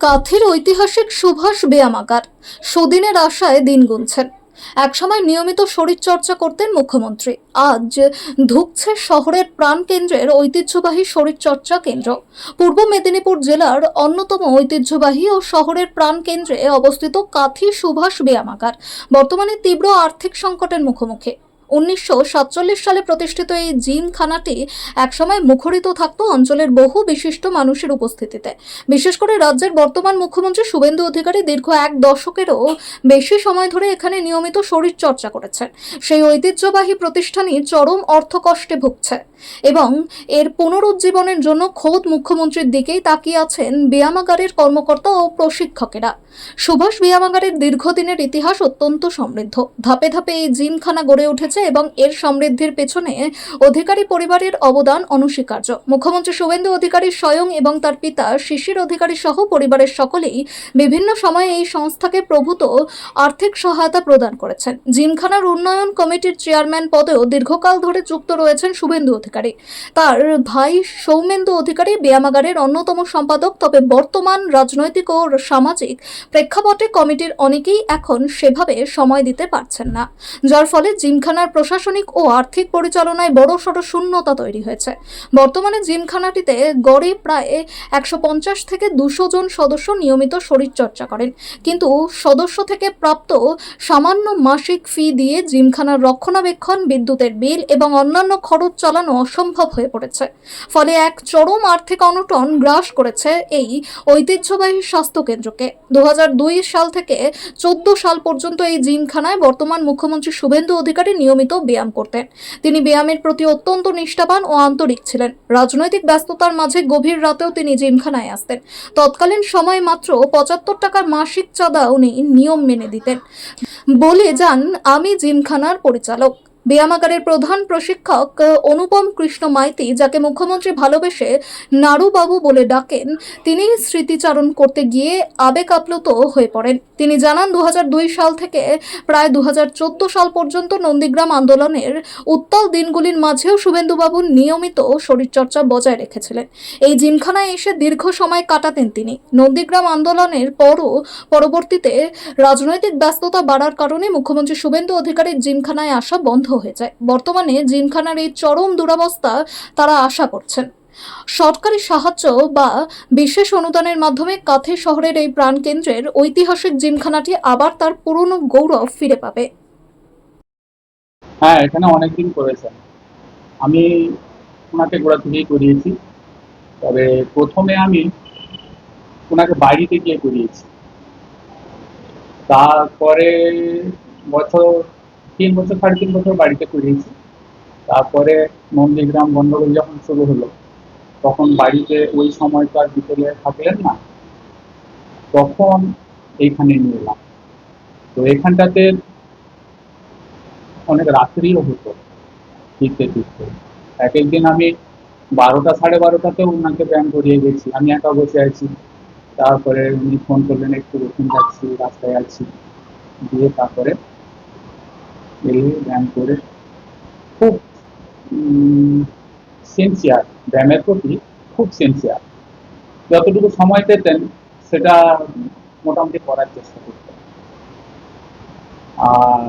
কাথির ঐতিহাসিক সুভাষ ব্যায়ামাগার সুদিনের আশায় দিন গুনছেন। একসময় নিয়মিত শরীরচর্চা করতেন মুখ্যমন্ত্রী। আজ ধুঁকছে শহরের প্রাণকেন্দ্রের ঐতিহ্যবাহী শরীরচর্চা কেন্দ্র। পূর্ব মেদিনীপুর জেলার অন্যতম ঐতিহ্যবাহী ও শহরের প্রাণকেন্দ্রে অবস্থিত কাথি সুভাষ ব্যায়ামাগার বর্তমানে তীব্র আর্থিক সংকটের মুখোমুখি। 1947 সালে প্রতিষ্ঠিত এই জিমখানাটি একসময় মুখরিত থাকত অঞ্চলের বহু বিশিষ্ট মানুষের উপস্থিতিতে। বিশেষ করে রাজ্যের বর্তমান মুখ্যমন্ত্রী শুভেন্দু অধিকারী দীর্ঘ এক দশকেরও বেশি সময় ধরে এখানে নিয়মিত শরীর চর্চা করেছেন। সেই ঐতিহ্যবাহী প্রতিষ্ঠানই চরম অর্থকষ্টে ভুগছে এবং এর পুনরুজ্জীবনের জন্য খোদ মুখ্যমন্ত্রীর দিকেই তাকিয়ে আছেন ব্যায়ামাগারের কর্মকর্তা ও প্রশিক্ষকেরা। সুভাষ ব্যায়ামাগারের দীর্ঘদিনের ইতিহাস অত্যন্ত সমৃদ্ধ। ধাপে ধাপে এই জিমখানা গড়ে উঠেছে এবং এর সমৃদ্ধির পেছনে অধিকারী পরিবারের অবদান অনস্বীকার্য। মুখ্যমন্ত্রী শুভেন্দু অধিকারী স্বয়ং এবং তার পিতা শিশির অধিকারী সহ পরিবারের সকলেই বিভিন্ন সময়ে এই সংস্থাকে প্রভূত আর্থিক সহায়তা প্রদান করেছেন। জিমখানার উন্নয়ন কমিটির চেয়ারম্যান পদেও দীর্ঘকাল ধরে যুক্ত রয়েছেন শুভেন্দু অধিকারী। তার ভাই সৌমেন্দু অধিকারী ব্যায়ামাগারের অন্যতম সম্পাদক। তবে বর্তমান রাজনৈতিক ও সামাজিক প্রেক্ষাপটে কমিটির অনেকেই এখন সেভাবে সময় দিতে পারছেন না, যার ফলে জিমখানার প্রশাসনিক ও আর্থিক পরিচালনায় বড়সড় শূন্যতা তৈরি হয়েছে। বর্তমানে জিমখানাটিতে গড়ে প্রায় 150 থেকে 200 জন সদস্য নিয়মিত শরীরচর্চা করেন, কিন্তু সদস্য থেকে প্রাপ্ত সামান্য মাসিক ফি দিয়ে জিমখানার রক্ষণাবেক্ষণ, বিদ্যুতের বিল এবং অন্যান্য খরচ চালানো অসম্ভব হয়ে পড়েছে। ফলে এক চরম আর্থিক অনটন গ্রাস করেছে এই ঐতিহ্যবাহী স্বাস্থ্য কেন্দ্রকে। 2002 সাল থেকে 14 সাল পর্যন্ত এই জিমখানায় বর্তমান মুখ্যমন্ত্রী শুভেন্দু অধিকারী নিয়মিত ব্যায়াম করতেন। তিনি ব্যায়ামের প্রতি অত্যন্ত নিষ্ঠাবান ও আন্তরিক ছিলেন। রাজনৈতিক ব্যস্ততার মাঝে গভীর রাতেও তিনি জিমখানায় আসতেন। তৎকালীন সময় মাত্র 75 টাকার মাসিক চাঁদা উনি নিয়ম মেনে দিতেন। বলে যান, আমি জিমখানার পরিচালক। ব্যায়ামাগারের প্রধান প্রশিক্ষক অনুপম কৃষ্ণ মাইতি, যাকে মুখ্যমন্ত্রী ভালোবেসে নাড়ুবাবু বলে ডাকেন, তিনি স্মৃতিচারণ করতে গিয়ে আবেগ আপ্লুত হয়ে পড়েন। তিনি জানান, 2002 সাল থেকে প্রায় 2014 সাল পর্যন্ত নন্দীগ্রাম আন্দোলনের উত্তাল দিনগুলির মাঝেও শুভেন্দুবাবু নিয়মিত শরীরচর্চা বজায় রেখেছিলেন। এই জিমখানায় এসে দীর্ঘ সময় কাটাতেন তিনি। নন্দীগ্রাম আন্দোলনের পরবর্তীতে রাজনৈতিক ব্যস্ততা বাড়ার কারণে মুখ্যমন্ত্রী শুভেন্দু অধিকারীর জিমখানায় আসা বন্ধ হয়ে যায়। বর্তমানে জিমখানার এই চরম দুরবস্থা তারা আশা করছেন সরকারি সাহায্য বা বিশেষ অনুদানের মাধ্যমে কাথি শহরের এই প্রাণকেন্দ্রের ঐতিহাসিক জিমখানাটি আবার তার পুরনো গৌরব ফিরে পাবে। হ্যাঁ, এখানে অনেকদিন করেছেন। আমি ওনাকে গোড়া থেকেই করিয়েছি। তবে প্রথমে আমি ওনাকে বাড়িতে গিয়ে করিয়েছি। তারপরে বছর 3 বছর 3.5 বছর বাড়িতে করিয়েছি। তারপরে নন্দীগ্রাম গন্ডগোল যখন শুরু হলো, তখন বাড়িতে ওই সময় তো আর বিকেলে থাকলেন না, তখন এইখানে নিয়ে এলাম। তো এখানটাতে অনেক রাত্রিও হতো ফিরতে ফিরতে। এক একদিন আমি 12টা 12:30তেও ওনাকে ব্যায়াম করিয়ে গেছি। আমি একা বসে আছি, তারপরে উনি ফোন করলেন, একটু রসুন যাচ্ছি, রাস্তায় আছি, দিয়ে তারপরে এলে ব্যায়াম করে খুব সিনসিয়ার, ব্যায়ামের প্রতি খুব সিনসিয়ার। যতটুকু সময় পেতেন সেটা মোটামুটি করার চেষ্টা করতেন। আর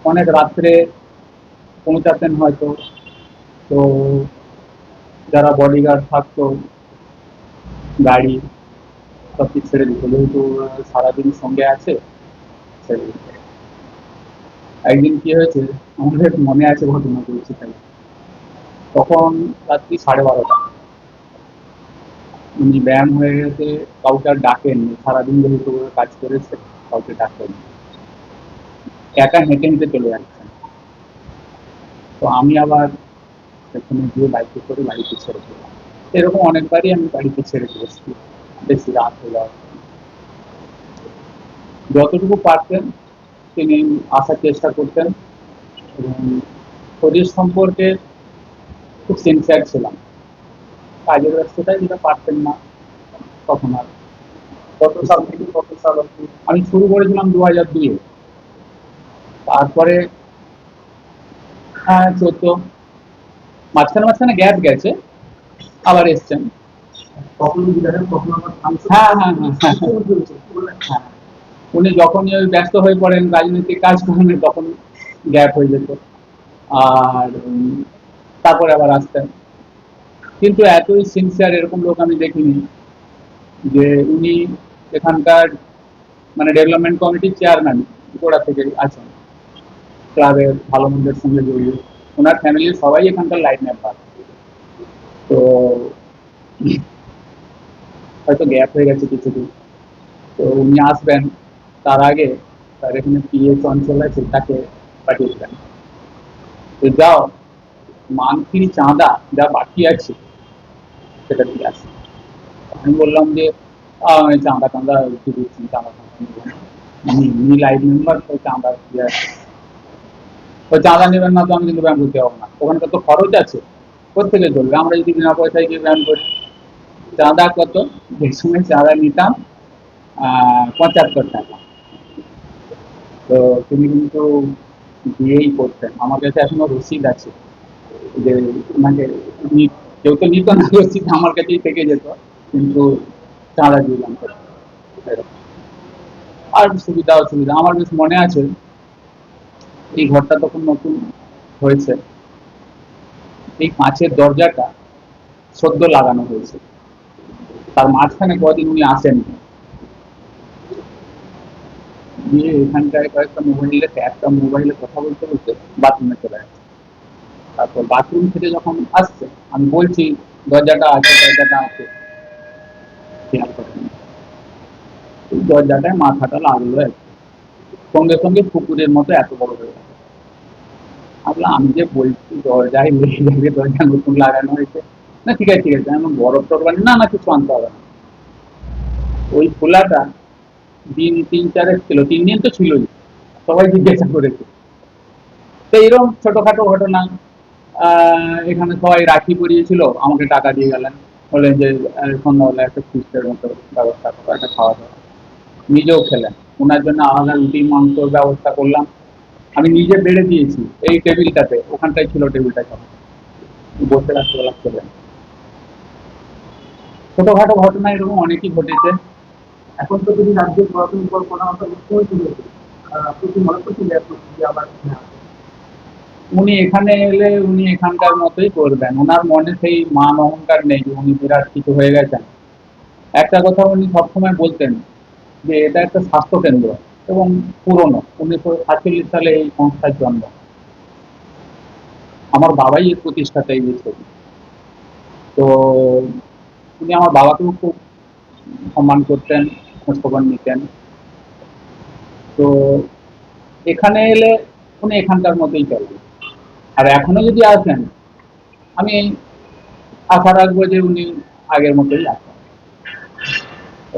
অনেক রাত্রে পৌঁছাতেন হয়তো, তো যারা বডিগার্ড থাকতো, গাড়ি সব কিছু ছেড়ে দিত, যেহেতু সারাদিন সঙ্গে আছে। ছেড়ে দিত। একদিন কি হয়েছে আমাদের মনে আছে, ঘটনা বলছি তাই। তখন রাত্রি 12:30, উনি ব্যায়াম হয়ে গেছে, কাউকে আর ডাকেননি। সারাদিন যেহেতু কাজ করেছে, কাউকে ডাকেননি, একা হেঁটে হেঁটে চলে যাচ্ছেন। তো আমি আবার সেখানে গিয়ে বাইকে করে বাড়িতে ছেড়ে দিলাম। এরকম অনেকবারই আমি বাড়িতে ছেড়ে দিয়েছি, বেশি রাত হলো। যতটুকু পারতেন তিনি আসার চেষ্টা করতেন এবং শরীর সম্পর্কে খুব সিনসিয়ার ছিলাম। কাজের ব্যস্ততায় যেটা পারতেন না তখন আর। কত সাল থেকে কত সাল অবধি? আমি শুরু করেছিলাম 2002-এ। তারপরে 14, মাঝখানে মাঝখানে গ্যাপ গেছে, আবার এসছেন। কখনো বিধায়ক কখনো আবার সাংসদ। হ্যাঁ হ্যাঁ হ্যাঁ হ্যাঁ মুখ্যমন্ত্রী হয়েছেন, কি বললেন? হ্যাঁ। উনি যখনই ওই ব্যস্ত হয়ে পড়েন রাজনৈতিক কাজকর্মে তখন গ্যাপ হয়ে যেত, আর তারপরে আবার আসতেন। কিন্তু এতই সিনসিয়ার এরকম লোক আমি দেখিনি, যে উনি এখানকার মানে ডেভেলপমেন্ট কমিটির চেয়ারম্যান গোড়া থেকে আছেন, ক্লাবের ভালো মন্দের সঙ্গে জড়িয়ে। ওনার ফ্যামিলির সবাই এখানকার লাইন মেম্বার। তো হয়তো গ্যাপ হয়ে গেছে কিছুদিন, তো উনি আসবেন, তার আগে তার এখানে পিএস অঞ্চল আছে তাকে পাঠিয়েছিলেন, তো যাও মান্থলি চাঁদা যা বাকি আছে সেটা দিয়ে আসে। আমি বললাম যে চাঁদা টাঁদা কি দিচ্ছি, চাঁদা টাঁদা নেবো না। উনি লাইভ মেম্বার, তো চাঁদা দিয়ে আসে। ওই চাঁদা নেবেন না তো আমি কিন্তু ব্যায়াম করতে পারবো না, ওখানকার তো খরচ আছে, কোথেকে চলবে? আমরা যদি বিনা পয়সায় গিয়ে ব্যায়াম করি। চাঁদা কত? যে সময় চাঁদা নিতাম 75 টাকা। তো তিনি কিন্তু দিয়েই করতেন, আমার কাছে এখনো রসিদ আছে, যে ওনাকে কেউ তো নিত না রসিদ, আমার কাছেই থেকে যেত, কিন্তু চাঁদা দিয়ে দাম করতেন। আর সুবিধা অসুবিধা আমার বেশ মনে আছে, এই ঘরটা তখন নতুন হয়েছে, এই কাঁচের দরজাটা সদ্য লাগানো হয়েছে, তার মাঝখানে কদিন উনি আসেন, দিয়ে এখানটায় একটা মোবাইলে কথা বলতে বলতে বাথরুমে চলে আসে। তারপর বাথরুম থেকে যখন আসছে আমি বলছি দরজাটা আছে, দরজাটা আছে, খেয়াল করেনি। এই দরজাটায় মাথাটা লাগলো আর কি। সঙ্গে সঙ্গে পুকুরের মতো এত বড় হয়ে গেল। আমি যে বলছি দরজায় লেগে যাবে, দরজা নতুন লাগানো হয়েছে, না ঠিক আছে ঠিক আছে, আমি বরফ টরফ না না কিছু আনতে হবে না। ওই খোলাটা দিন 3-4 ছিল, 3 দিন তো ছিলই, সবাই জিজ্ঞাসা করেছে। তো এইরকম ছোটখাটো ঘটনা। এখানে সবাই রাখি পরিয়েছিল, আমাকে টাকা দিয়ে গেলেন, বললেন যে সন্ধ্যাবেলা একটা ফিস্টের মতো ব্যবস্থা করো, একটা খাওয়া দাওয়া। নিজেও খেলেন, ওনার জন্য আলাদা রুটি মাংসর ব্যবস্থা করলাম, আমি নিজে বেড়ে দিয়েছি এই টেবিলটাতে, ওখানটাই ছিল টেবিলটা, সব বসে রাত্রেবেলা খেলেন। ছোটখাটো ঘটনা এরকম অনেকই ঘটেছে। এখন তো যদি রাজ্যের পুরাতন পরিকল্পনা মুখ্যমন্ত্রী হয়েছে, আপনি কি মনে করছেন যে আবার উনি এখানে এলে উনি এখানকার মতোই করবেন, ওনার মনে সেই মান অহংকার নেই যে উনি বিরাট কিছু হয়ে গেছেন। একটা কথা উনি সবসময় বলতেন যে এটা একটা স্বাস্থ্য কেন্দ্র, এবং পুরনো 1947 সালে এই সংস্থার জন্ম, আমার বাবাই এর প্রতিষ্ঠাতা এই দেশে। তো উনি আমার বাবাকেও খুব সম্মান করতেন, খোঁজ খবর নিতেন। তো এখানে এলে উনি এখানকার মতোই চলবেন, আর এখনো যদি আসেন আমি আশা রাখবো যে উনি আগের মতোই আসেন,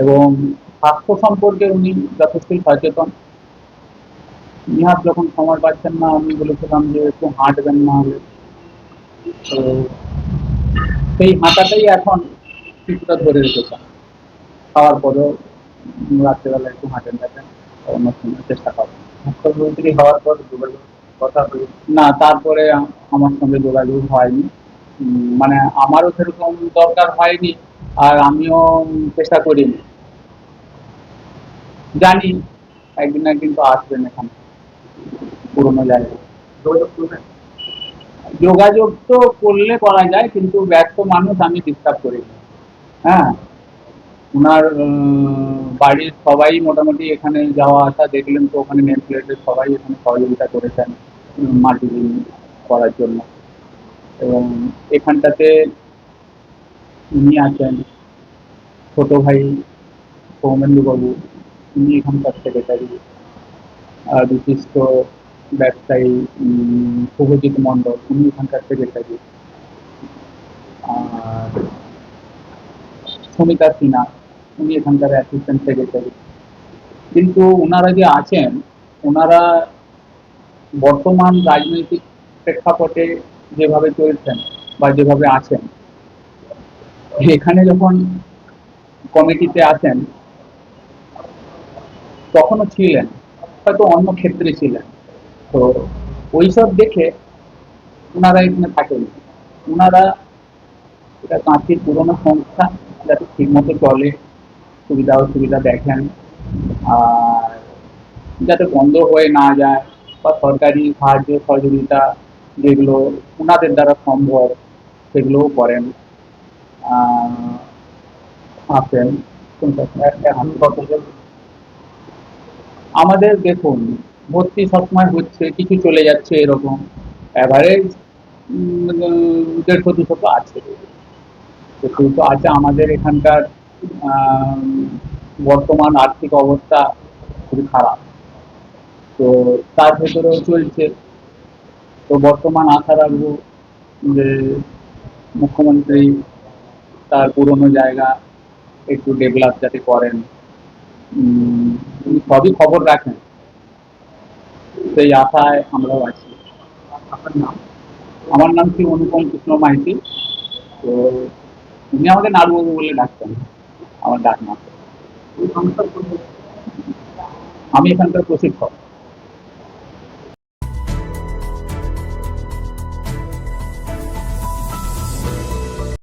এবং স্বাস্থ্য সম্পর্কে উনি যথেষ্টই সচেতন। নিহাত যখন সময় পাচ্ছেন না, আমি বলেছিলাম যে একটু হাঁটবেন, না হলে তো সেই হাঁটাটাই এখন কিছুটা ধরে রেখেছেন। খাওয়ার পরেও রাত্রেবেলা একটু হাঁটেন দেখেন, অন্য সময় চেষ্টা করবেন। মুখ্যমন্ত্রী হওয়ার পর যোগাযোগ কথা হয়ে না, তারপরে আমার সঙ্গে যোগাযোগ হয়নি, মানে আমারও সেরকম দরকার হয়নি, আর আমিও চেষ্টা করিনি। জানি একদিন না একদিন তো আসবেন এখানে পুরোনো জায়গায়। যোগাযোগ করবেন। যোগাযোগ তো করলে করা যায়, কিন্তু ব্যস্ত মানুষ, আমি ডিস্টার্ব করি না। হ্যাঁ, ওনার বাড়ির সবাই মোটামুটি এখানে যাওয়া আসা দেখলেন তো, ওখানে নেম প্লেটে সবাই এখানে সহযোগিতা করেছেন মাটি করার জন্য, এবং এখানটাতে উনি আছেন, ছোট ভাই সৌমেন্দু বাবু, উনি এখানকার সেক্রেটারি, বিশিষ্ট ব্যবসায়ী শুভজিৎ মন্ডল, উনি এখানকার সেক্রেটারি, আর সুমিতা সিনহা, উনি এখানকার অ্যাসিস্ট্যান্ট সেক্রেটারি। কিন্তু ওনারা যে আছেন, ওনারা বর্তমান রাজনৈতিক প্রেক্ষাপটে যেভাবে চলছেন বা যেভাবে আছেন, এখানে যখন কমিটিতে আছেন তখনও ছিলেন, হয়তো অন্য ক্ষেত্রে ছিলেন, তো ওইসব দেখে ওনারা এখানে থাকেন। ওনারা এটা কাঁচির পুরনো সংস্থা, যাতে ঠিকমতো চলে, সুবিধা অসুবিধা দেখেন, আর যাতে বন্ধ হয়ে না যায়, বা সরকারি সাহায্য সহযোগিতা যেগুলো ওনাদের দ্বারা সম্ভব সেগুলোও করেন। আছেন আমাদের দেখুন, ভর্তি সবসময় হচ্ছে, কিছু চলে যাচ্ছে, এরকম অ্যাভারেজ 150-200 তো আছে। তো আছে। আমাদের এখানকার আম, বর্তমান আর্থিক অবস্থা খুবই খারাপ, তো তার ভেতরেও চলছে। তো বর্তমান আশা রাখবো যে মুখ্যমন্ত্রী তার পুরনো জায়গা একটু ডেভেলপ যাতে করেন। উনি সবই খবর রাখেন, সেই আশায় আমরাও আছি। আপনার নাম? আমার নাম শ্রী অনুপম কৃষ্ণ মাইতি। তো উনি আমাকে নাড়ুবাবু বলে ডাকতেন, আমার ডাক নাম। এই সংস্থার কোনো আমি এখানকার প্রশিক্ষক।